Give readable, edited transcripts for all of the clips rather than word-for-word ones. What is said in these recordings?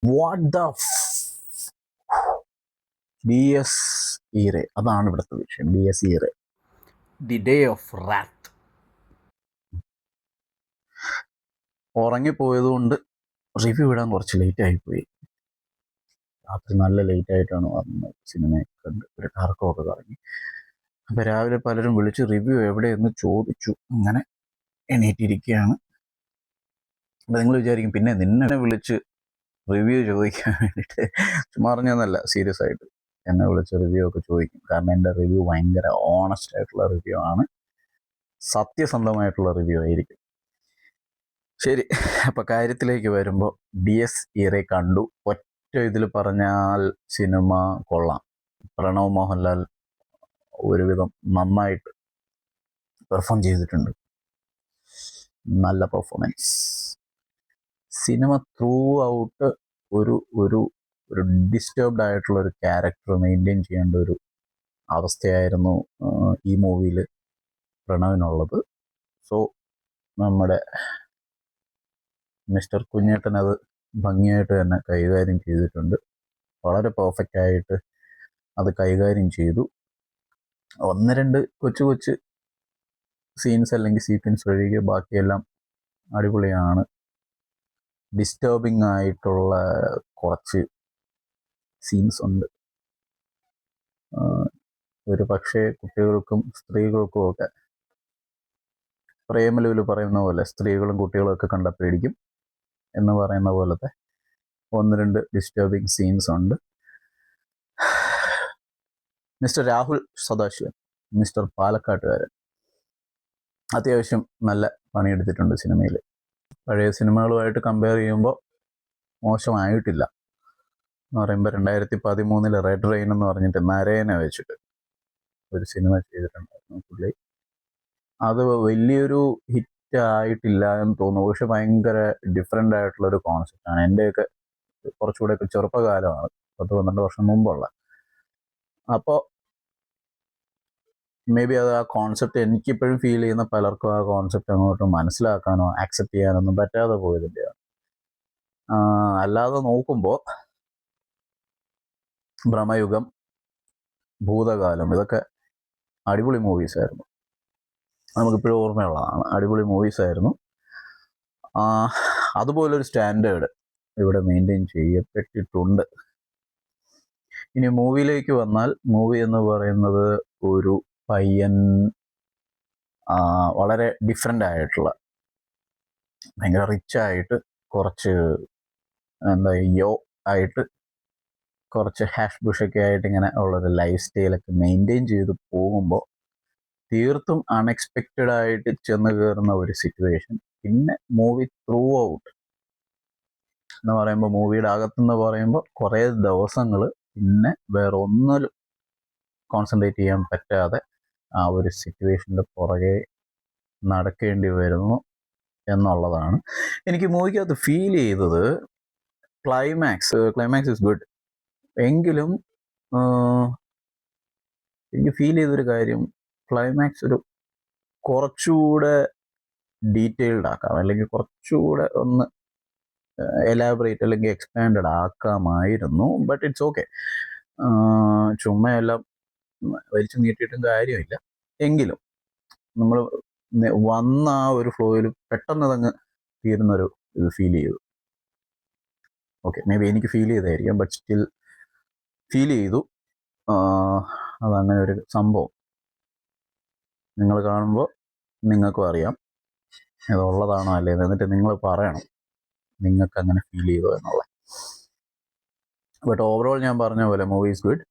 What the Dies Irae, അതാണ് ഇവിടുത്തെ വിഷയം. Dies Irae, the day of wrath. ഉറങ്ങിപ്പോയതുകൊണ്ട് റിവ്യൂ ഇടാൻ കുറച്ച് ലേറ്റ് ആയിപ്പോയി. രാത്രി നല്ല ലേറ്റ് ആയിട്ടാണ് വന്നത്. സിനിമയൊക്കെ കണ്ട് ഒരു കറക്കമൊക്കെ കറങ്ങി. അപ്പോൾ രാവിലെ പലരും വിളിച്ച് റിവ്യൂ എവിടെയെന്ന് ചോദിച്ചു. അങ്ങനെ എണീറ്റിരിക്കുകയാണ്. അപ്പോൾ നിങ്ങൾ വിചാരിക്കും പിന്നെ നിന്നെ വിളിച്ച് റിവ്യൂ ചോദിക്കാൻ വേണ്ടിയിട്ട്. ചുമ്മാ പറഞ്ഞൊന്നല്ല, സീരിയസ് ആയിട്ട് എന്നെ വിളിച്ച് റിവ്യൂ ഒക്കെ ചോദിക്കും. കാരണം എൻ്റെ റിവ്യൂ ഭയങ്കര ഓണസ്റ്റ് ആയിട്ടുള്ള റിവ്യൂ ആണ്, സത്യസന്ധമായിട്ടുള്ള റിവ്യൂ ആയിരിക്കും. ശരി, അപ്പോൾ കാര്യത്തിലേക്ക് വരുമ്പോൾ ഡി എസ് ഈറെ കണ്ടു. ഒറ്റ ഇതിൽ പറഞ്ഞാൽ സിനിമ കൊള്ളാം. പ്രണവ് മോഹൻലാൽ ഒരുവിധം നന്നായിട്ട് പെർഫോം ചെയ്തിട്ടുണ്ട്. നല്ല പെർഫോമൻസ്. സിനിമ ത്രൂ ഔട്ട് ഒരു ഒരു ഒരു ഡിസ്റ്റർബ്ഡ് ആയിട്ടുള്ള ഒരു ക്യാരക്ടർ മെയിൻറ്റെയിൻ ചെയ്യേണ്ട ഒരു അവസ്ഥയായിരുന്നു ഈ മൂവിയിൽ പ്രണവിനുള്ളത്. സോ നമ്മുടെ മിസ്റ്റർ കുഞ്ഞേട്ടൻ അത് ഭംഗിയായിട്ട് തന്നെ കൈകാര്യം ചെയ്തിട്ടുണ്ട്. വളരെ പെർഫെക്റ്റ് ആയിട്ട് അത് കൈകാര്യം ചെയ്തു. ഒന്ന് രണ്ട് കൊച്ചു കൊച്ചു സീൻസ് അല്ലെങ്കിൽ സീക്വൻസ് ഒഴികെ ബാക്കിയെല്ലാം അടിപൊളിയാണ്. ഡിസ്റ്റർബിങ് ആയിട്ടുള്ള കുറച്ച് സീൻസ് ഉണ്ട്. ഒരു പക്ഷേ കുട്ടികൾക്കും സ്ത്രീകൾക്കും ഒക്കെ പ്രേമലൂല് പറയുന്ന പോലെ സ്ത്രീകളും കുട്ടികളും ഒക്കെ കണ്ട പേടിക്കും എന്ന് പറയുന്ന പോലത്തെ ഒന്ന് രണ്ട് ഡിസ്റ്റർബിങ് സീൻസ് ഉണ്ട്. മിസ്റ്റർ രാഹുൽ സദാശിവൻ, മിസ്റ്റർ പാലക്കാട്ടുകാരൻ, അത്യാവശ്യം നല്ല പണിയെടുത്തിട്ടുണ്ട് സിനിമയിൽ. പഴയ സിനിമകളുമായിട്ട് കമ്പയർ ചെയ്യുമ്പോൾ മോശമായിട്ടില്ല. എന്ന് പറയുമ്പോൾ 2013 റെഡ് റെയിൻ എന്ന് പറഞ്ഞിട്ട് നരേനെ വെച്ചിട്ട് ഒരു സിനിമ ചെയ്തിട്ടുണ്ടായിരുന്നു പുള്ളി. അത് വലിയൊരു ഹിറ്റ് ആയിട്ടില്ല എന്ന് തോന്നുന്നു. പക്ഷെ ഭയങ്കര ഡിഫറെൻ്റ് ആയിട്ടുള്ളൊരു കോൺസെപ്റ്റാണ്. എൻ്റെയൊക്കെ കുറച്ചുകൂടെയൊക്കെ ചെറുപ്പകാലമാണ്, 10-12 വർഷം മുമ്പുള്ള. അപ്പോൾ മേ ബി അത് ആ കോൺസെപ്റ്റ് എനിക്കിപ്പോഴും ഫീൽ ചെയ്യുന്ന പലർക്കും ആ കോൺസെപ്റ്റ് അങ്ങോട്ട് മനസ്സിലാക്കാനോ ആക്സെപ്റ്റ് ചെയ്യാനൊന്നും പറ്റാതെ പോയതിൻ്റെയാണ്. അല്ലാതെ നോക്കുമ്പോൾ ഭ്രമയുഗം, ഭൂതകാലം ഇതൊക്കെ അടിപൊളി മൂവീസായിരുന്നു. നമുക്കിപ്പോഴും ഓർമ്മയുള്ളതാണ്. അടിപൊളി മൂവീസായിരുന്നു. അതുപോലൊരു സ്റ്റാൻഡേർഡ് ഇവിടെ മെയിൻറ്റെയിൻ ചെയ്യപ്പെട്ടിട്ടുണ്ട്. ഇനി മൂവിയിലേക്ക് വന്നാൽ, മൂവി എന്ന് പറയുന്നത് ഒരു പയ്യൻ വളരെ ഡിഫറെൻ്റ് ആയിട്ടുള്ള, ഭയങ്കര റിച്ചായിട്ട്, കുറച്ച് എന്താ യോ ആയിട്ട്, കുറച്ച് ഹാഷ് ബുഷൊക്കെ ആയിട്ട് ഇങ്ങനെ ഉള്ളൊരു ലൈഫ് സ്റ്റൈലൊക്കെ മെയിൻറ്റെയിൻ ചെയ്ത് പോകുമ്പോൾ തീർത്തും അൺഎക്സ്പെക്റ്റഡ് ആയിട്ട് ചെന്ന് കയറുന്ന ഒരു സിറ്റുവേഷൻ. പിന്നെ മൂവി ത്രൂ ഔട്ട് എന്ന് പറയുമ്പോൾ, മൂവിയുടെ അകത്തെന്ന് പറയുമ്പോൾ കുറേ ദിവസങ്ങൾ പിന്നെ വേറെ ഒന്നിലും കോൺസെൻട്രേറ്റ് ചെയ്യാൻ പറ്റാതെ ആ ഒരു സിറ്റുവേഷൻ്റെ പുറകെ നടക്കേണ്ടി വരുന്നു എന്നുള്ളതാണ് എനിക്ക് മൂവിക്കകത്ത് ഫീൽ ചെയ്തത്. Climax is good. എങ്കിലും എനിക്ക് ഫീൽ ചെയ്തൊരു കാര്യം, ക്ലൈമാക്സ് ഒരു കുറച്ചുകൂടെ ഡീറ്റെയിൽഡ് ആക്കാം, അല്ലെങ്കിൽ കുറച്ചുകൂടെ ഒന്ന് എലാബറേറ്റ് അല്ലെങ്കിൽ എക്സ്പാൻഡഡ് ആക്കാമായിരുന്നു. But it's okay. ചുമ്മാ എല്ലാം വലിച്ചു നീട്ടിയിട്ടും കാര്യമില്ല. എങ്കിലും നമ്മൾ വന്ന ആ ഒരു ഫ്ലോയിൽ പെട്ടെന്ന് അതങ്ങ് തീരുന്നൊരു ഇത് ഫീൽ ചെയ്തു. ഓക്കെ, മേ ബി എനിക്ക് ഫീൽ ചെയ്തായിരിക്കാം, ബട്ട് സ്റ്റിൽ ഫീൽ ചെയ്തു. അതങ്ങനെ ഒരു സംഭവം നിങ്ങൾ കാണുമ്പോൾ നിങ്ങൾക്കും അറിയാം ഇതുള്ളതാണോ അല്ലേ, എന്നിട്ട് നിങ്ങൾ പറയണം നിങ്ങൾക്ക് അങ്ങനെ ഫീൽ ചെയ്തോ എന്നുള്ള. ബട്ട് ഓവറോൾ ഞാൻ പറഞ്ഞ പോലെ മൂവി ഈസ് ഗുഡ്.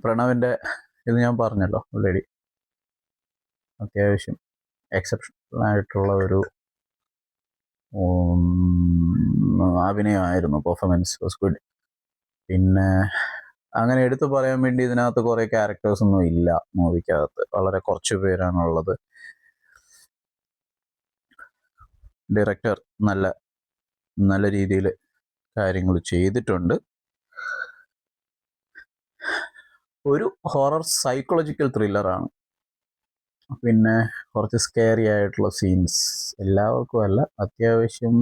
പ്രണവിൻ്റെ ഇത് ഞാൻ പറഞ്ഞല്ലോ ഓൾറെഡി. അത്യാവശ്യം എക്സെപ്ഷണൽ ആയിട്ടുള്ള ഒരു അഭിനയമായിരുന്നു. Performance was good. പിന്നെ അങ്ങനെ എടുത്തു പറയാൻ വേണ്ടി ഇതിനകത്ത് കുറേ ക്യാരക്ടേഴ്സൊന്നും ഇല്ല മൂവിക്കകത്ത്. വളരെ കുറച്ച് പേരാണുള്ളത്. ഡയറക്ടർ നല്ല രീതിയിൽ കാര്യങ്ങൾ ചെയ്തിട്ടുണ്ട്. ഒരു ഹൊറർ സൈക്കോളജിക്കൽ ത്രില്ലറാണ്. പിന്നെ കുറച്ച് സ്കെയറി ആയിട്ടുള്ള സീൻസ്, എല്ലാവർക്കും അല്ല, അത്യാവശ്യം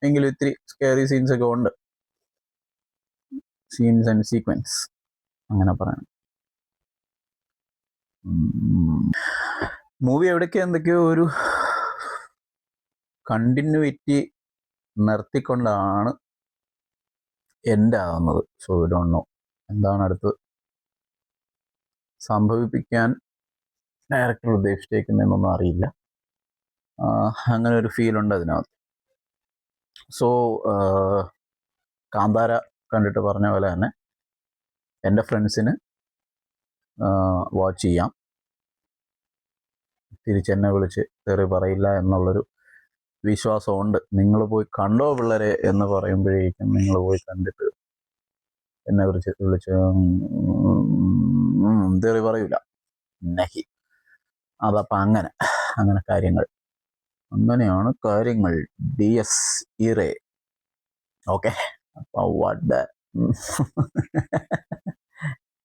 എങ്കിലും ഇത്തിരി സ്കെയറി സീൻസ് ഒക്കെ ഉണ്ട്. സീൻസ് ആൻഡ് സീക്വൻസ് അങ്ങനെ പറയാം. മൂവി എവിടേക്ക് എന്തൊക്കെയോ ഒരു കണ്ടിന്യൂറ്റി നിർത്തിക്കൊണ്ടാണ് എൻഡ് ആവുന്നത്. സോ ഐ ഡോണ്ട് നോ എന്താണ് അടുത്ത് സംഭവിപ്പിക്കാൻ ഡയറക്ടർ ഉദ്ദേശിച്ചേക്കുന്നതെന്നൊന്നും അറിയില്ല. അങ്ങനെ ഒരു ഫീൽ ഉണ്ട് അതിനകത്ത്. സോ കാന്താര കണ്ടിട്ട് പറഞ്ഞ പോലെ തന്നെ എൻ്റെ ഫ്രണ്ട്സിന് വാച്ച് ചെയ്യാം. തിരിച്ചെന്നെ വിളിച്ച് തെറി പറയില്ല എന്നുള്ളൊരു വിശ്വാസമുണ്ട്. നിങ്ങൾ പോയി കണ്ടോ പിള്ളേരെ എന്ന് പറയുമ്പോഴേക്കും നിങ്ങൾ പോയി കണ്ടിട്ട് എന്നെ വിളിച്ച് തെറി പറയൂല. നഹി. അതപ്പം അങ്ങനെ കാര്യങ്ങൾ, അങ്ങനെയാണ് കാര്യങ്ങൾ. DS ഇറേ. ഓക്കെ, അപ്പോൾ വാട്ട്